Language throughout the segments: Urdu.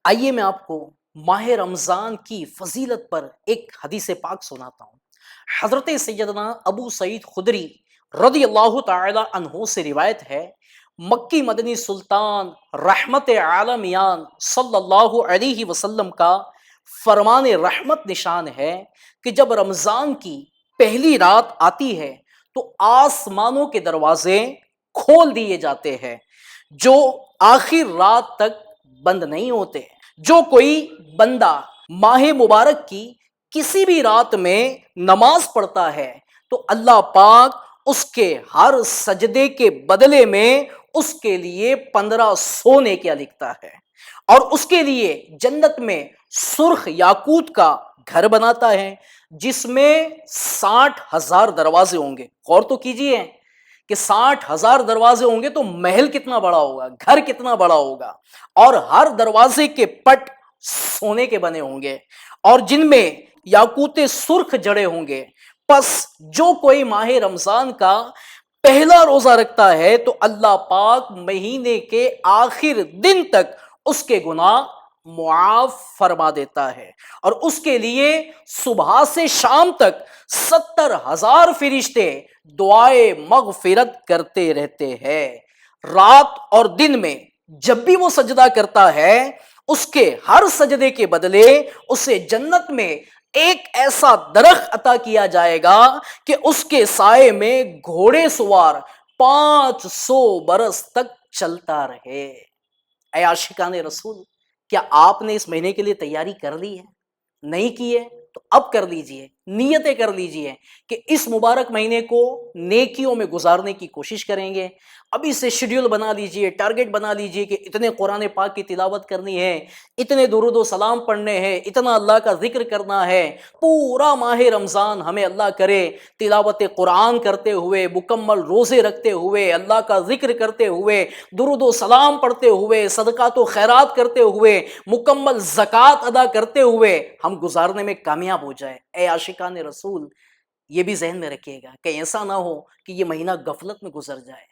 آئیے میں آپ کو ماہ رمضان کی فضیلت پر ایک حدیث پاک سناتا ہوں۔ حضرت سیدنا ابو سعید خدری رضی اللہ تعالی عنہ سے روایت ہے، مکی مدنی سلطان رحمت عالمیان صلی اللہ علیہ وسلم کا فرمان رحمت نشان ہے کہ جب رمضان کی پہلی رات آتی ہے تو آسمانوں کے دروازے کھول دیے جاتے ہیں جو آخر رات تک بند نہیں ہوتے۔ جو کوئی بندہ ماہ مبارک کی کسی بھی رات میں نماز پڑھتا ہے تو اللہ پاک اس کے ہر سجدے کے بدلے میں اس کے لیے 15 سونے کیا لکھتا ہے، اور اس کے لیے جنت میں سرخ یاقوت کا گھر بناتا ہے جس میں 60,000 دروازے ہوں گے۔ غور تو کیجئے کہ 60,000 دروازے ہوں گے تو محل کتنا بڑا ہوگا، گھر کتنا بڑا ہوگا، اور ہر دروازے کے پٹ سونے کے بنے ہوں گے اور جن میں یاقوت سرخ جڑے ہوں گے۔ پس جو کوئی ماہ رمضان کا پہلا روزہ رکھتا ہے تو اللہ پاک مہینے کے آخر دن تک اس کے گناہ معاف فرما دیتا ہے، اور اس کے لیے صبح سے شام تک 70,000 فرشتے دعائے مغفرت کرتے رہتے ہیں۔ رات اور دن میں جب بھی وہ سجدہ کرتا ہے اس کے ہر سجدے کے بدلے اسے جنت میں ایک ایسا درخت عطا کیا جائے گا کہ اس کے سائے میں گھوڑے سوار 500 برس تک چلتا رہے۔ اے عاشقان رسول، کیا آپ نے اس مہینے کے لیے تیاری کر لی ہے؟ نہیں کی ہے تو اب کر لیجئے، نیتیں کر لیجئے کہ اس مبارک مہینے کو نیکیوں میں گزارنے کی کوشش کریں گے۔ ابھی سے شیڈیول بنا لیجئے، ٹارگٹ بنا لیجئے کہ اتنے قرآن پاک کی تلاوت کرنی ہے، اتنے درود و سلام پڑھنے ہیں، اتنا اللہ کا ذکر کرنا ہے۔ پورا ماہ رمضان ہمیں اللہ کرے تلاوت قرآن کرتے ہوئے، مکمل روزے رکھتے ہوئے، اللہ کا ذکر کرتے ہوئے، درود و سلام پڑھتے ہوئے، صدقات و خیرات کرتے ہوئے، مکمل زکوٰۃ ادا کرتے ہوئے ہم گزارنے میں کامیاب ہو جائے۔ اے عاشقان رسول، یہ بھی ذہن میں رکھیے گا کہ ایسا نہ ہو کہ یہ مہینہ غفلت میں گزر جائے۔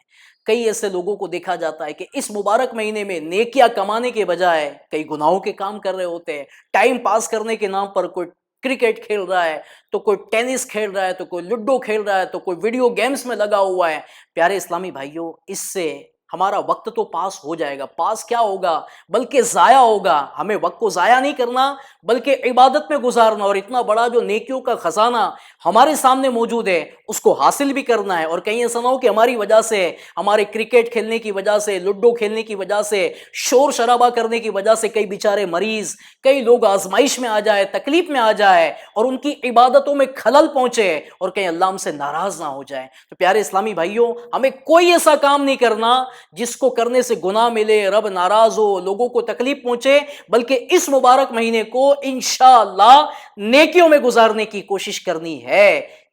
کئی ایسے لوگوں کو دیکھا جاتا ہے کہ اس مبارک مہینے میں نیکیاں کمانے کے بجائے کئی گناہوں کے کام کر رہے ہوتے ہیں۔ ٹائم پاس کرنے کے نام پر کوئی کرکٹ کھیل رہا ہے تو کوئی ٹینس کھیل رہا ہے تو کوئی لڈو کھیل رہا ہے تو کوئی ویڈیو گیمز میں لگا ہوا ہے۔ پیارے اسلامی بھائیوں، اس سے ہمارا وقت تو پاس ہو جائے گا، پاس کیا ہوگا بلکہ ضائع ہوگا۔ ہمیں وقت کو ضائع نہیں کرنا بلکہ عبادت میں گزارنا، اور اتنا بڑا جو نیکیوں کا خزانہ ہمارے سامنے موجود ہے اس کو حاصل بھی کرنا ہے۔ اور کہیں ایسا نہ ہو کہ ہماری وجہ سے، ہمارے کرکٹ کھیلنے کی وجہ سے، لڈو کھیلنے کی وجہ سے، شور شرابہ کرنے کی وجہ سے کئی بیچارے مریض، کئی لوگ آزمائش میں آ جائے، تکلیف میں آ جائے اور ان کی عبادتوں میں خلل پہنچے اور کہیں اللہ ہم سے ناراض نہ ہو جائے۔ تو پیارے اسلامی بھائیوں، ہمیں کوئی ایسا کام نہیں کرنا جس کو کرنے سے گناہ ملے، رب ناراض ہو، لوگوں کو تکلیف پہنچے، بلکہ اس مبارک مہینے کو انشاءاللہ نیکیوں میں گزارنے کی کوشش کرنی ہے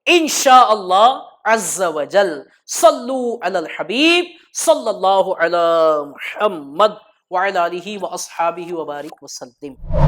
انشاءاللہ عز و جل۔ صلو علی الحبیب صلی اللہ علی محمد وعلی آلہ واصحابہ وبارک وسلم۔